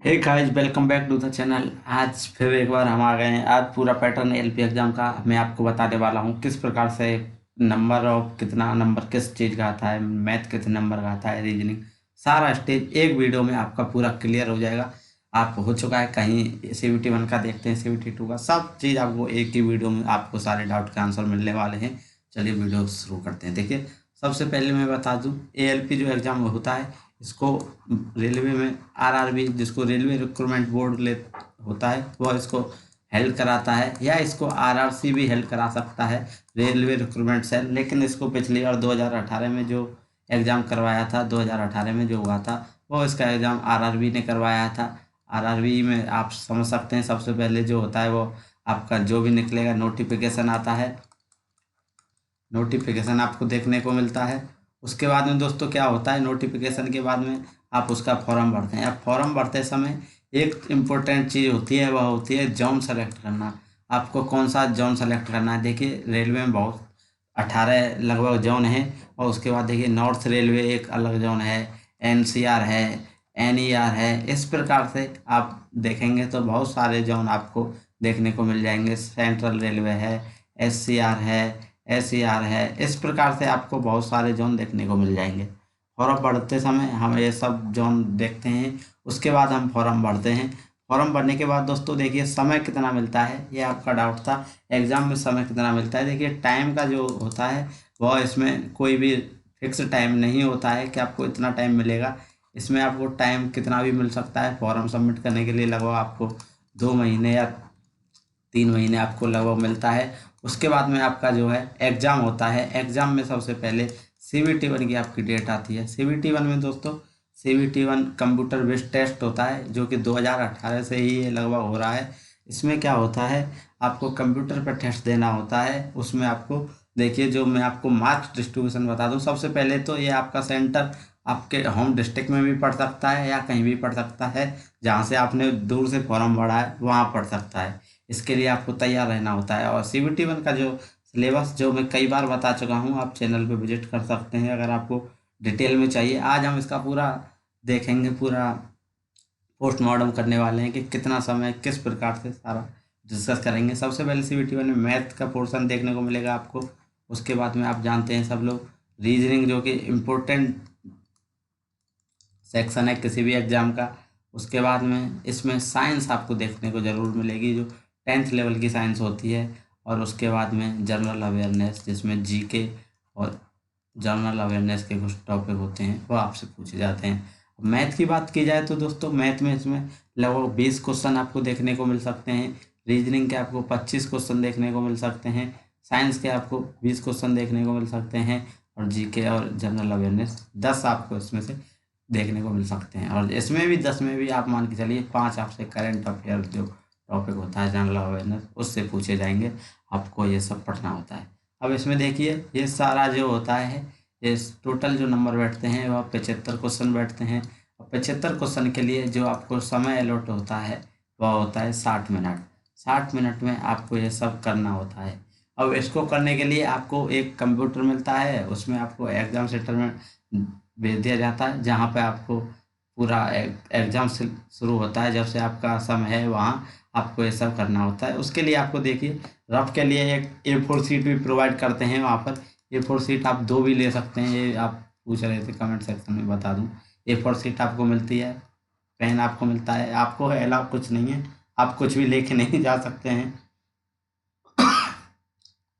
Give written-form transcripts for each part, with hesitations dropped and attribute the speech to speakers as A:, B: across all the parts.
A: Hey guys, welcome back to the channel. आज फिर एक बार हम आ गए हैं। आज पूरा पैटर्न एलपी एग्जाम का मैं आपको बताने वाला हूँ किस प्रकार से नंबर और कितना नंबर किस चीज़ का आता है, मैथ कितने नंबर का आता है, रीजनिंग सारा स्टेज एक वीडियो में आपका पूरा क्लियर हो जाएगा। आप हो चुका है कहीं सीवीटी 1 का देखते हैं, सीवीटी 2 का, सब चीज़ आपको एक ही वीडियो में आपको सारे डाउट के आंसर मिलने वाले हैं। चलिए वीडियो शुरू करते हैं। देखिए, सबसे पहले मैं बता दूं, एएलपी जो एग्ज़ाम होता है इसको रेलवे में आरआरबी, जिसको रेलवे रिक्रूटमेंट बोर्ड ले होता है, वह इसको हेल्प कराता है, या इसको आरआरसी भी हेल्प करा सकता है, रेलवे रिक्रूटमेंट सेल। लेकिन इसको पिछली बार 2018 में जो एग्ज़ाम करवाया था, 2018 में जो हुआ था, वो इसका एग्ज़ाम आरआरबी ने करवाया था। आरआरबी में आप समझ सकते हैं, सबसे पहले जो होता है वो आपका जो भी निकलेगा नोटिफिकेशन आता है, नोटिफिकेशन आपको देखने को मिलता है। उसके बाद में दोस्तों क्या होता है, नोटिफिकेशन के बाद में आप उसका फॉर्म भरते हैं। अब फॉर्म भरते समय एक इम्पोर्टेंट चीज़ होती है, वह होती है जोन सेलेक्ट करना। आपको कौन सा जोन सेलेक्ट करना है। देखिए, रेलवे में बहुत 18 लगभग जोन है। और उसके बाद देखिए, नॉर्थ रेलवे एक अलग जोन है, एनसीआर है, एनईआर है। इस प्रकार से आप देखेंगे तो बहुत सारे जोन आपको देखने को मिल जाएंगे। सेंट्रल रेलवे है, एससीआर है, एसईआर है। इस प्रकार से आपको बहुत सारे जोन देखने को मिल जाएंगे। फॉर्म भरते समय हम ये सब जोन देखते हैं। उसके बाद हम फॉर्म भरते हैं। फॉर्म भरने के बाद दोस्तों देखिए, समय कितना मिलता है, ये आपका डाउट था, एग्ज़ाम में समय कितना मिलता है। देखिए, टाइम का जो होता है वह इसमें कोई भी फिक्स टाइम नहीं होता है कि आपको इतना टाइम मिलेगा। इसमें आपको टाइम कितना भी मिल सकता है। फॉर्म सबमिट करने के लिए लगभग आपको 2 महीने या 3 महीने आपको लगभग मिलता है। उसके बाद में आपका जो है एग्ज़ाम होता है। एग्ज़ाम में सबसे पहले सीवीटी 1 की आपकी डेट आती है। सीवीटी 1 में दोस्तों, सीवीटी 1 कंप्यूटर बेस्ड टेस्ट होता है, जो कि 2018 से ही ये लगभग हो रहा है। इसमें क्या होता है, आपको कंप्यूटर पर टेस्ट देना होता है। उसमें आपको देखिए, जो मैं आपको मार्क्स डिस्ट्रीब्यूशन बता दूं, सबसे पहले तो ये आपका सेंटर आपके होम डिस्ट्रिक्ट में भी पड़ सकता है या कहीं भी पड़ सकता है। जहाँ से आपने दूर से फॉर्म भरा है वहाँ पड़ सकता है। इसके लिए आपको तैयार रहना होता है। और सीवीटी 1 का जो सिलेबस, जो मैं कई बार बता चुका हूँ, आप चैनल पे विजिट कर सकते हैं अगर आपको डिटेल में चाहिए। आज हम इसका पूरा देखेंगे, पूरा पोस्टमार्टम करने वाले हैं कि कितना समय किस प्रकार से सारा डिस्कस करेंगे। सबसे पहले सीवीटी 1 में मैथ का पोर्शन देखने को मिलेगा आपको। उसके बाद में आप जानते हैं सब लोग, रीजनिंग, जो कि इम्पोर्टेंट सेक्शन है किसी भी एग्जाम का। उसके बाद में इसमें साइंस आपको देखने को ज़रूर मिलेगी, जो 10th लेवल की साइंस होती है। और उसके बाद में जनरल अवेयरनेस, जिसमें जीके और जनरल अवेयरनेस के कुछ टॉपिक होते हैं, वो आपसे पूछे जाते हैं। मैथ की बात की जाए तो दोस्तों, मैथ में इसमें लगभग 20 क्वेश्चन आपको देखने को मिल सकते हैं। रीजनिंग के आपको 25 क्वेश्चन देखने को मिल सकते हैं। साइंस के आपको 20 क्वेश्चन देखने को मिल सकते हैं। और जीके और जनरल अवेयरनेस 10 आपको इसमें से देखने को मिल सकते हैं। और इसमें भी 10 में भी आप मान के चलिए 5 आपसे करंट अफेयर जो टॉपिक होता है, जनरल अवेयरनेस, उससे पूछे जाएंगे। आपको ये सब पढ़ना होता है। अब इसमें देखिए, ये सारा जो होता है, ये टोटल जो नंबर बैठते हैं वह 75 क्वेश्चन बैठते हैं। और 75 क्वेश्चन के लिए जो आपको समय अलॉट होता है वह होता है 60 मिनट। 60 मिनट में आपको ये सब करना होता है। अब इसको करने के लिए आपको एक कंप्यूटर मिलता है, उसमें आपको एग्जाम सेंटर में भेज दिया जाता है, जहाँ पे आपको पूरा एग्जाम से शुरू होता है, जब से आपका समय है वहाँ आपको ये सब करना होता है। उसके लिए आपको देखिए, रफ के लिए एक A4 शीट भी प्रोवाइड करते हैं वहाँ पर। A4 शीट आप 2 भी ले सकते हैं, ये आप पूछ रहे थे कमेंट सेक्शन में, बता दूँ। A4 शीट आपको मिलती है, पेन आपको मिलता है, आपको अलाउ कुछ नहीं है, आप कुछ भी लेके नहीं जा सकते हैं।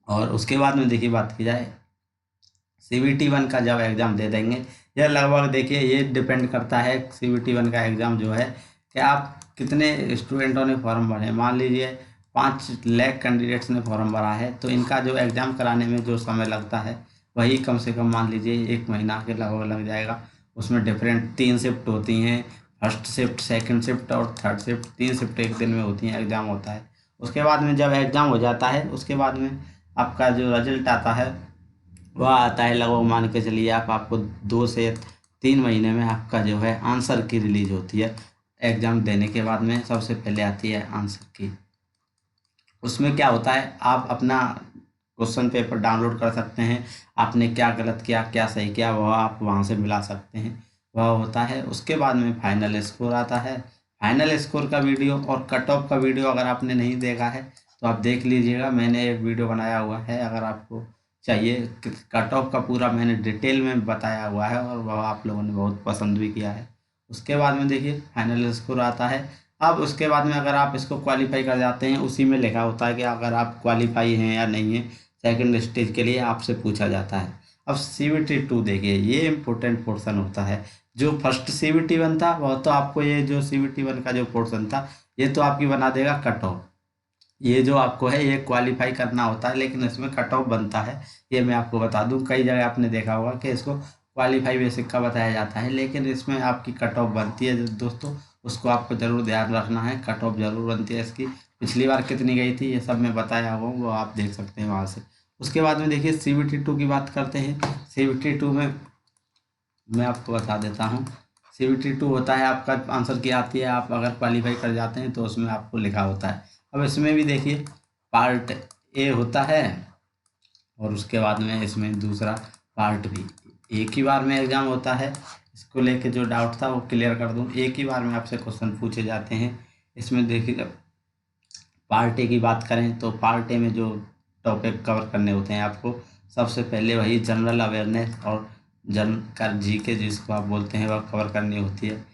A: और उसके बाद में देखिए, बात की जाए सीवीटी 1 का जब एग्ज़ाम दे देंगे, यह लगभग देखिए, ये डिपेंड करता है सीवीटी 1 का एग्ज़ाम जो है कि आप कितने स्टूडेंटों ने फॉर्म भरे। मान लीजिए 5 लाख कैंडिडेट्स ने फॉर्म भरा है, तो इनका जो एग्ज़ाम कराने में जो समय लगता है वही कम से कम मान लीजिए 1 महीना के लगभग लग जाएगा। उसमें डिफरेंट 3 शिफ्ट होती हैं, फर्स्ट शिफ्ट, सेकंड शिफ्ट और थर्ड शिफ्ट, 3 शिफ्ट एक दिन में होती हैं, एग्ज़ाम होता है। उसके बाद में जब एग्ज़ाम हो जाता है, उसके बाद में आपका जो रिजल्ट आता है वह आता है लगभग, मान के चलिए आप, आपको 2 से 3 महीने में आपका जो है आंसर की रिलीज होती है। एग्ज़ाम देने के बाद में सबसे पहले आती है आंसर की। उसमें क्या होता है, आप अपना क्वेश्चन पेपर डाउनलोड कर सकते हैं। आपने क्या गलत किया, क्या सही किया, वह आप वहाँ से मिला सकते हैं, वह होता है। उसके बाद में फाइनल स्कोर आता है। फाइनल स्कोर का वीडियो और कट ऑफ का वीडियो अगर आपने नहीं देखा है तो आप देख लीजिएगा, मैंने एक वीडियो बनाया हुआ है, अगर आपको चाहिए। कट ऑफ का पूरा मैंने डिटेल में बताया हुआ है और वह आप लोगों ने बहुत पसंद भी किया है। उसके बाद में देखिए फाइनल स्कोर आता है। अब उसके बाद में अगर आप इसको क्वालिफाई कर जाते हैं, उसी में लिखा होता है कि अगर आप क्वालिफाई हैं या नहीं है, सेकंड स्टेज के लिए आपसे पूछा जाता है। अब CVT 2 देखिए, ये इम्पोर्टेंट पोर्शन होता है। जो फर्स्ट CVT 1 था वह तो आपको, ये जो CVT 1 का जो पोर्शन था ये तो आपकी बना देगा कट ऑफ। ये जो आपको है ये क्वालिफाई करना होता है, लेकिन इसमें कट ऑफ बनता है। ये मैं आपको बता दूं, कई जगह आपने देखा होगा कि इसको क्वालिफाई बेसिक का बताया जाता है, लेकिन इसमें आपकी कट ऑफ बनती है दोस्तों। उसको आपको ज़रूर ध्यान रखना है, कट ऑफ ज़रूर बनती है इसकी। पिछली बार कितनी गई थी ये सब मैं बताया हुआ हूँ, वो आप देख सकते हैं वहाँ से। उसके बाद में देखिए CVT 2 की बात करते हैं। CVT 2 में मैं आपको बता देता हूँ। CVT 2 होता है आपका, आंसर की आती है, आप अगर क्वालिफाई कर जाते हैं तो उसमें आपको लिखा होता है। अब इसमें भी देखिए पार्ट ए होता है और उसके बाद में इसमें दूसरा पार्ट भी। एक ही बार में एग्ज़ाम होता है, इसको लेके जो डाउट था वो क्लियर कर दूं। एक ही बार में आपसे क्वेश्चन पूछे जाते हैं। इसमें देखिए पार्ट ए की बात करें तो पार्ट ए में जो टॉपिक कवर करने होते हैं आपको, सबसे पहले वही जनरल अवेयरनेस और जन का GK जिसको आप बोलते हैं वह कवर करनी होती है।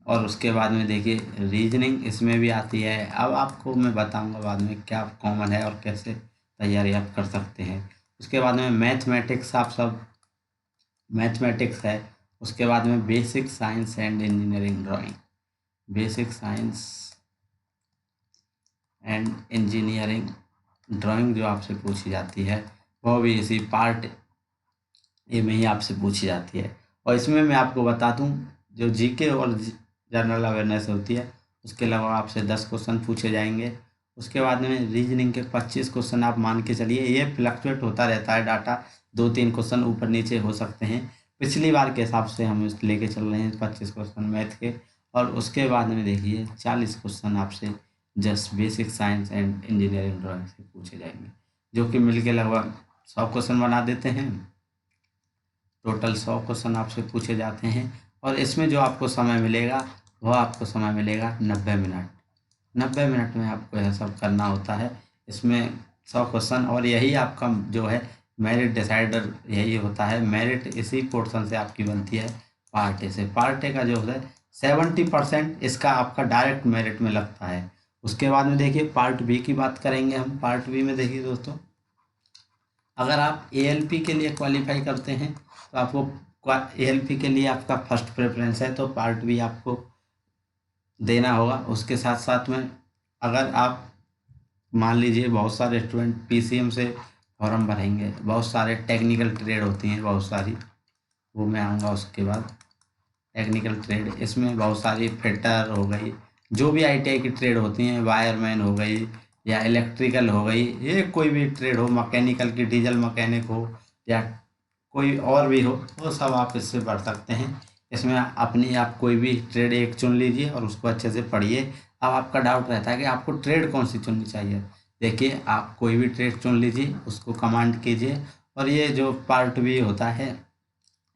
A: और उसके बाद में देखिए रीजनिंग इसमें भी आती है। अब आपको मैं बताऊंगा बाद में क्या कॉमन है और कैसे तैयारी आप कर सकते हैं। उसके बाद में मैथमेटिक्स, आप सब मैथमेटिक्स है। उसके बाद में basic science and engineering drawing, basic science and engineering drawing जो आपसे पूछी जाती है वो भी इसी पार्ट ए में ही आपसे पूछी जाती है। और इसमें मैं आपको बता दूं, जो GK और जनरल अवेयरनेस होती है उसके अलावा आपसे 10 क्वेश्चन पूछे जाएंगे। उसके बाद में रीजनिंग के 25 क्वेश्चन आप मान के चलिए, ये फ्लक्चुएट होता रहता है डाटा, 2-3 क्वेश्चन ऊपर नीचे हो सकते हैं। पिछली बार के हिसाब से हम इस लेके चल रहे हैं 25 क्वेश्चन मैथ के। और उसके बाद में देखिए 40 क्वेश्चन आपसे just basic science and engineering drawing से पूछे जाएंगे, जो कि मिलके लगभग 100 क्वेश्चन बना देते हैं। टोटल 100 क्वेश्चन आपसे पूछे जाते हैं। और इसमें जो आपको समय मिलेगा वह आपको समय मिलेगा 90 मिनट। 90 मिनट में आपको यह सब करना होता है। इसमें 100 क्वेश्चन, और यही आपका जो है मेरिट डिसाइडर यही होता है। मेरिट इसी पोर्शन से आपकी बनती है, पार्ट ए से। पार्ट ए का जो है 70% इसका आपका डायरेक्ट मेरिट में लगता है। उसके बाद में देखिए पार्ट बी की बात करेंगे हम। पार्ट बी में देखिए दोस्तों, अगर आप ALP के लिए क्वालिफाई करते हैं तो आपको ALP के लिए आपका फर्स्ट प्रेफरेंस है, तो पार्ट बी आपको देना होगा। उसके साथ साथ में अगर आप मान लीजिए बहुत सारे स्टूडेंट PCM से फॉर्म भरेंगे, बहुत सारे टेक्निकल ट्रेड होती हैं बहुत सारी, वो मैं आऊँगा उसके बाद। टेक्निकल ट्रेड इसमें बहुत सारी फिटर हो गई, जो भी ITI की ट्रेड होती हैं, वायरमैन हो गई या इलेक्ट्रिकल हो गई, ये कोई भी ट्रेड हो, मैकेनिकल की डीजल मैकेनिक हो या कोई और भी हो, वो सब आप इससे पढ़ सकते हैं। इसमें अपनी आप कोई भी ट्रेड एक चुन लीजिए और उसको अच्छे से पढ़िए। अब आपका डाउट रहता है कि आपको ट्रेड कौन सी चुननी चाहिए। देखिए आप कोई भी ट्रेड चुन लीजिए, उसको कमांड कीजिए। और ये जो पार्ट बी होता है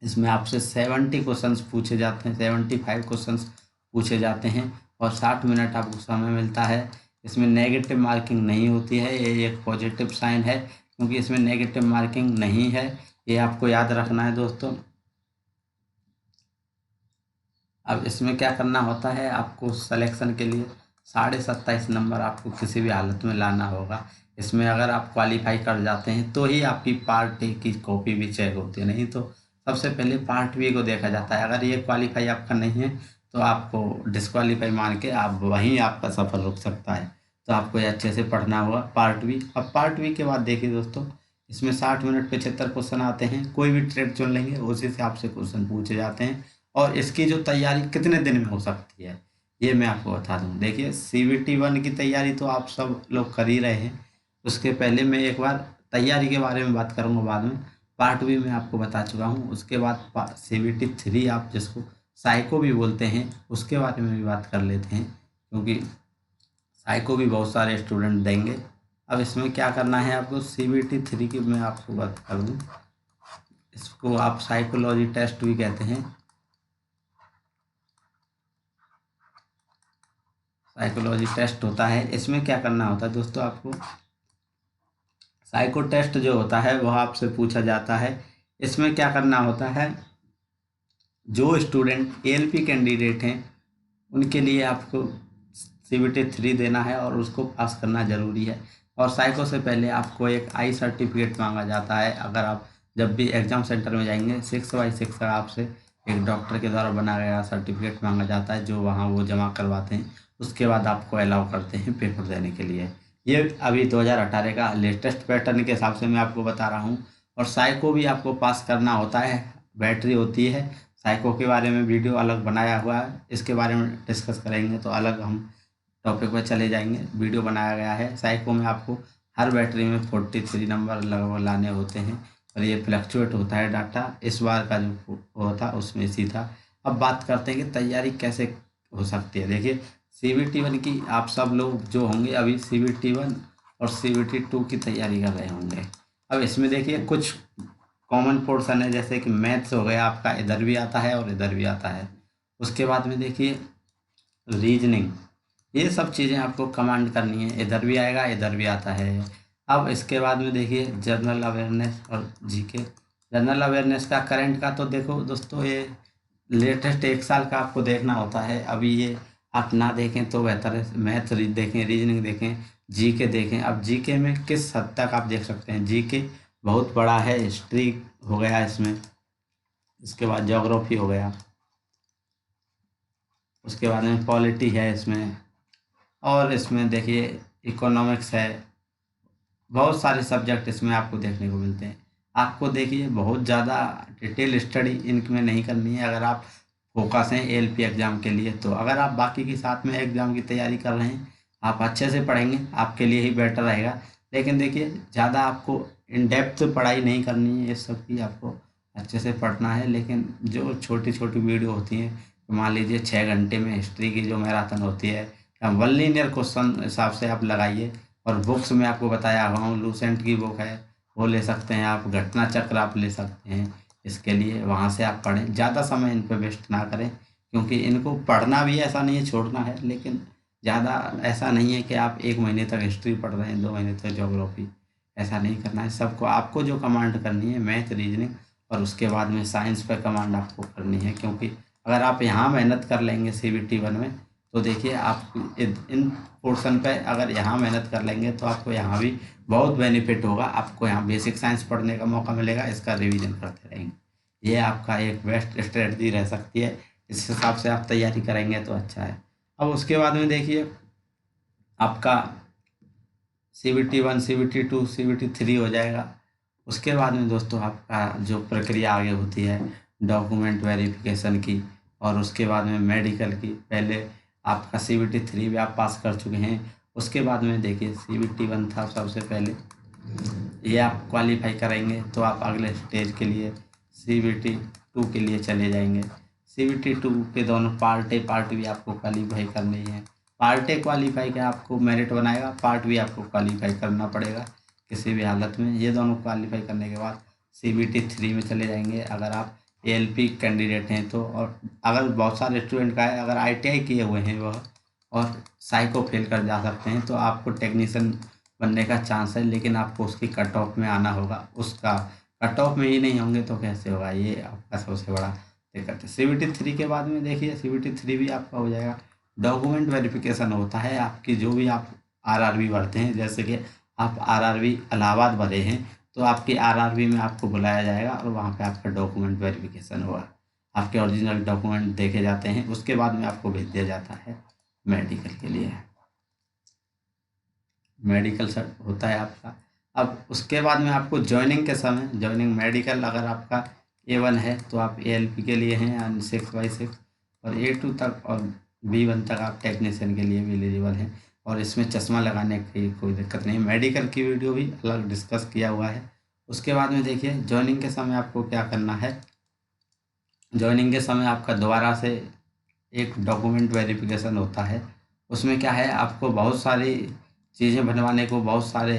A: इसमें आपसे 70 क्वेश्चंस पूछे जाते हैं, 75 क्वेश्चंस पूछे जाते हैं और 60 मिनट आपको समय मिलता है। इसमें नेगेटिव मार्किंग नहीं होती है, ये एक पॉजिटिव साइन है, क्योंकि इसमें नेगेटिव मार्किंग नहीं है, ये आपको याद रखना है दोस्तों। अब इसमें क्या करना होता है, आपको सिलेक्शन के लिए 27.5 नंबर आपको किसी भी हालत में लाना होगा। इसमें अगर आप क्वालिफाई कर जाते हैं तो ही आपकी पार्ट ए की कॉपी भी चेक होती है, नहीं तो सबसे पहले पार्ट बी को देखा जाता है। अगर ये क्वालिफाई आपका नहीं है तो आपको डिस्क्वालीफाई मान के आप वहीं आपका सफ़र रुक सकता है। तो आपको ये अच्छे से पढ़ना होगा पार्ट बी। अब पार्ट बी के बाद देखिए दोस्तों, इसमें 60 मिनट पे 76 क्वेश्चन आते हैं। कोई भी ट्रेड चुन लेंगे उसी से आपसे क्वेश्चन पूछे जाते हैं। और इसकी जो तैयारी कितने दिन में हो सकती है ये मैं आपको बता दूं। देखिए CVT 1 की तैयारी तो आप सब लोग कर ही रहे हैं, उसके पहले मैं एक बार तैयारी के बारे में बात करूंगा बाद में। पार्ट बी में आपको बता चुका हूं। उसके बाद CVT 3 आप जिसको साइको भी बोलते हैं उसके बारे में भी बात कर लेते हैं, क्योंकि साइको भी बहुत सारे स्टूडेंट देंगे। अब इसमें क्या करना है आपको, CVT 3 की मैं आपको बात कर दूँ, इसको आप साइकोलॉजी टेस्ट भी कहते हैं। साइकोलॉजी टेस्ट होता है। इसमें क्या करना होता है दोस्तों, आपको साइको टेस्ट जो होता है वह आपसे पूछा जाता है। इसमें क्या करना होता है, जो स्टूडेंट एएलपी कैंडिडेट हैं उनके लिए आपको सीबीटी 3 देना है और उसको पास करना ज़रूरी है। और साइको से पहले आपको एक आई सर्टिफिकेट मांगा जाता है। अगर आप जब भी एग्ज़ाम सेंटर में जाएंगे 6/6 का आपसे एक डॉक्टर के द्वारा बनाया गया सर्टिफिकेट मांगा जाता है, जो वहाँ वो जमा करवाते हैं। उसके बाद आपको अलाउ करते हैं पेपर देने के लिए। ये अभी 2018 का लेटेस्ट पैटर्न के हिसाब से मैं आपको बता रहा हूँ। और साइको भी आपको पास करना होता है, बैटरी होती है। साइको के बारे में वीडियो अलग बनाया हुआ है, इसके बारे में डिस्कस करेंगे तो अलग हम टॉपिक पर चले जाएंगे। वीडियो बनाया गया है। साइको में आपको हर बैटरी में 43 नंबर लगभग लाने होते हैं और ये फ्लक्चुएट होता है डाटा। इस बार का जो हुआ था उसमें इसी था। अब बात करते हैं कि तैयारी कैसे हो सकती है। देखिए CBT 1 की आप सब लोग जो होंगे अभी CBT 1 और CBT 2 की तैयारी कर रहे होंगे। अब इसमें देखिए कुछ कॉमन पोर्शन है, जैसे कि मैथ्स हो गया आपका, इधर भी आता है और इधर भी आता है। उसके बाद में देखिए रीजनिंग, ये सब चीज़ें आपको कमांड करनी है, इधर भी आएगा इधर भी आता है। अब इसके बाद में देखिए जनरल अवेयरनेस और जीके। जनरल अवेयरनेस का करंट का तो देखो दोस्तों, ये लेटेस्ट 1 साल का आपको देखना होता है। अभी ये आप ना देखें तो बेहतर है। मैथ देखें, रीजनिंग देखें, जीके देखें। अब जीके में किस हद तक आप देख सकते हैं, जीके बहुत बड़ा है। हिस्ट्री हो गया इसमें, इसके बाद ज्योग्राफी हो गया, उसके बाद में पॉलिटी है इसमें, और इसमें देखिए इकोनॉमिक्स है। बहुत सारे सब्जेक्ट इसमें आपको देखने को मिलते हैं। आपको देखिए बहुत ज़्यादा डिटेल स्टडी इनमें नहीं करनी है अगर आप फोकस हैं एएलपी एग्ज़ाम के लिए। तो अगर आप बाकी के साथ में एग्ज़ाम की तैयारी कर रहे हैं, आप अच्छे से पढ़ेंगे आपके लिए ही बेटर रहेगा। लेकिन देखिए ज़्यादा आपको इन डेप्थ पढ़ाई नहीं करनी है, इस सब की आपको अच्छे से पढ़ना है। लेकिन जो छोटी छोटी वीडियो होती हैं, मान लीजिए 6 घंटे में हिस्ट्री की जो मैराथन होती है, वन लीनियर क्वेश्चन हिसाब से आप लगाइए। और बुक्स में आपको बताया हुआ हूँ, लूसेंट की बुक है वो ले सकते हैं आप, घटना चक्र आप ले सकते हैं। इसके लिए वहाँ से आप पढ़ें, ज़्यादा समय इन पे वेस्ट ना करें, क्योंकि इनको पढ़ना भी ऐसा नहीं है छोड़ना है, लेकिन ज़्यादा ऐसा नहीं है कि आप 1 महीने तक हिस्ट्री पढ़ रहे हैं, 2 महीने तक ज्योग्राफी। ऐसा नहीं करना है। सबको आपको जो कमांड करनी है मैथ रीजनिंग, और उसके बाद में साइंस पर कमांड आपको करनी है। क्योंकि अगर आप यहाँ मेहनत कर लेंगे CBT 1 में, तो देखिए आप इन पोर्शन पे अगर यहाँ मेहनत कर लेंगे तो आपको यहाँ भी बहुत बेनिफिट होगा। आपको यहाँ बेसिक साइंस पढ़ने का मौका मिलेगा, इसका रिवीजन करते रहेंगे। ये आपका एक बेस्ट स्ट्रेटजी रह सकती है। इस हिसाब से आप तैयारी करेंगे तो अच्छा है। अब उसके बाद में देखिए आपका CBT 1 CBT 2 CBT 3 हो जाएगा। उसके बाद में दोस्तों आपका जो प्रक्रिया आगे होती है डॉक्यूमेंट वेरिफिकेशन की, और उसके बाद में मेडिकल की। पहले आपका CBT 3 भी आप पास कर चुके हैं। उसके बाद में देखिए CBT 1 था सबसे पहले, ये आप क्वालिफाई करेंगे तो आप अगले स्टेज के लिए CBT 2 के लिए चले जाएंगे। CBT 2 के दोनों पार्ट भी आपको क्वालिफाई करनी है। पार्ट ए क्वालिफाई का आपको मेरिट बनाएगा, पार्ट भी आपको क्वालिफाई करना पड़ेगा किसी भी हालत में। ये दोनों क्वालिफाई करने के बाद CBT 3 में चले जाएंगे अगर आप ALP कैंडिडेट हैं तो। और अगर बहुत सारे स्टूडेंट का है, अगर ITI किए हुए हैं वह और साइको फेल कर जा सकते हैं, तो आपको टेक्नीशियन बनने का चांस है, लेकिन आपको उसकी कट ऑफ में आना होगा। उसका कट ऑफ में ही नहीं होंगे तो कैसे होगा, ये आपका सबसे बड़ा दिक्कत है। CBT 3 के बाद में देखिए CBT 3 भी आपका हो जाएगा। डॉक्यूमेंट वेरिफिकेशन होता है आपकी, जो भी आप RRB भरते हैं, जैसे कि आप RRB इलाहाबाद भरे हैं तो आपकी RRB में आपको बुलाया जाएगा और वहाँ पे आपका डॉक्यूमेंट वेरिफिकेशन होगा। आपके ओरिजिनल डॉक्यूमेंट देखे जाते हैं, उसके बाद में आपको भेज दिया जाता है मेडिकल के लिए। मेडिकल सर होता है आपका। अब उसके बाद में आपको ज्वाइनिंग के समय, ज्वाइनिंग मेडिकल अगर आपका A1 है तो आप ALP के लिए हैं 6/6, और A2 तक और B1 तक आप टेक्नीशियन के लिए भी एलिजिबल हैं। और इसमें चश्मा लगाने की कोई दिक्कत नहीं। मेडिकल की वीडियो भी अलग डिस्कस किया हुआ है। उसके बाद में देखिए ज्वाइनिंग के समय आपको क्या करना है। ज्वाइनिंग के समय आपका दोबारा से एक डॉक्यूमेंट वेरिफिकेशन होता है। उसमें क्या है, आपको बहुत सारी चीज़ें बनवाने को, बहुत सारे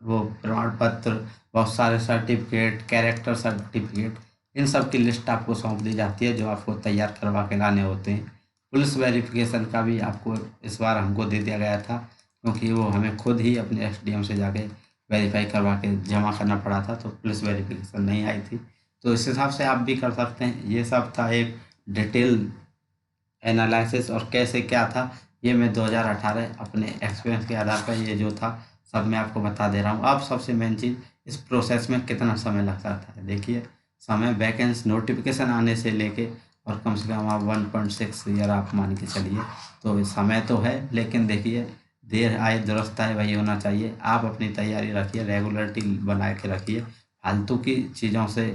A: वो प्रमाण पत्र, बहुत सारे सर्टिफिकेट, कैरेक्टर सर्टिफिकेट, इन सब की लिस्ट आपको सौंप दी जाती है जो आपको तैयार करवा के लाने होते हैं। पुलिस वेरिफिकेशन का भी आपको इस बार हमको दे दिया गया था, क्योंकि वो हमें खुद ही अपने एसडीएम से जाके वेरीफाई करवा के जमा करना पड़ा था, तो पुलिस वेरिफिकेशन नहीं आई थी। तो इस हिसाब से आप भी कर सकते हैं। ये सब था एक डिटेल एनालिसिस, और कैसे क्या था ये मैं 2018 अपने एक्सपीरियंस के आधार पर ये जो था सब मैं आपको बता दे रहा हूँ। अब सबसे मेन चीज़, इस प्रोसेस में कितना समय लग सकता है। देखिए, समय वैकेंसी नोटिफिकेशन आने से लेके और कम से कम आप 1.6 ईयर आप मान के चलिए, तो समय तो है, लेकिन देखिए देर आए दुरुस्त आए वही होना चाहिए। आप अपनी तैयारी रखिए, रेगुलरिटी बना के रखिए, फालतू की चीज़ों से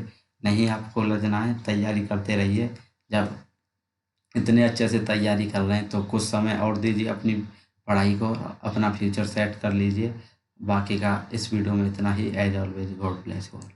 A: नहीं आपको उलझना है, तैयारी करते रहिए। जब इतने अच्छे से तैयारी कर रहे हैं तो कुछ समय और दीजिए अपनी पढ़ाई को, अपना फ्यूचर सेट कर लीजिए। बाकी का इस वीडियो में इतना ही। As always, God bless you all.